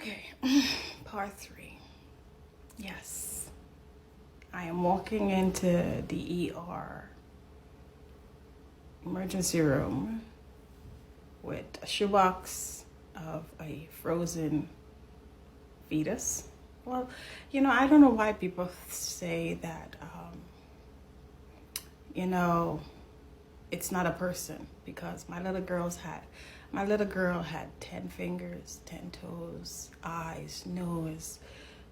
Okay, part 3. Yes, I am walking into the ER emergency room with a shoebox of a frozen fetus. Well, I don't know why people say that, it's not a person, because my little girl had 10 fingers, 10 toes, eyes, nose.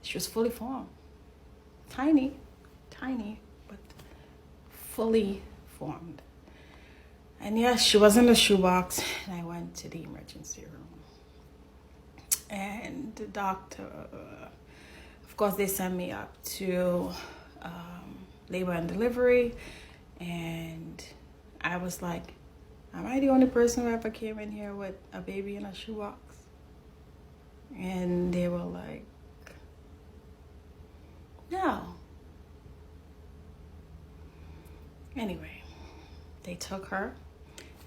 She was fully formed. Tiny, but fully formed. And yes, she was in the shoebox, and I went to the emergency room. And the doctor, of course, they sent me up to labor and delivery, and I was like, am I the only person who ever came in here with a baby in a shoebox? And they were like, no. Anyway, they took her,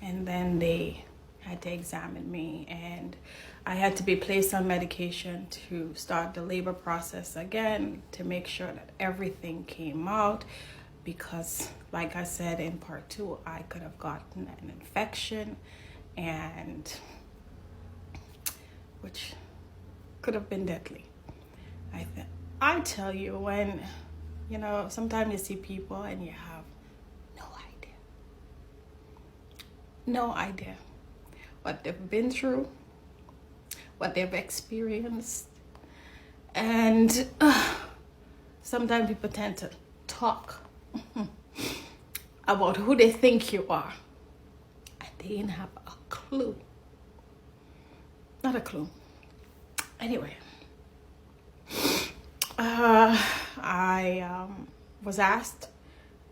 and then they had to examine me, and I had to be placed on medication to start the labor process again, to make sure that everything came out, because like I said in part 2, I could have gotten an infection, and which could have been deadly. I tell you, when sometimes you see people and you have no idea what they've been through, what they've experienced. And sometimes people tend to talk about who they think you are, and they didn't have a clue. Not a clue. Anyway, I was asked,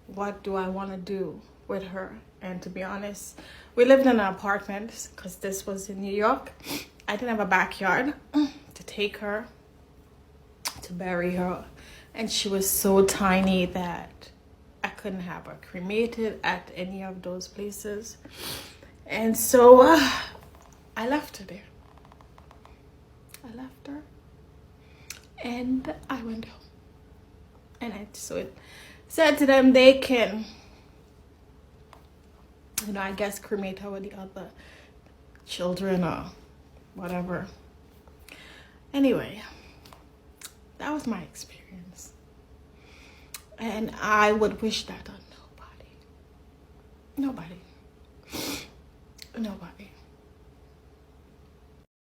what do I want to do with her? And to be honest, we lived in an apartment because this was in New York. I didn't have a backyard to take her, to bury her. And she was so tiny that I couldn't have her cremated at any of those places. And so I left her there. I left her and I went home. And I said to them, they can, I guess, cremate her with the other children or whatever. Anyway, that was my experience. And I would wish that on nobody. Nobody.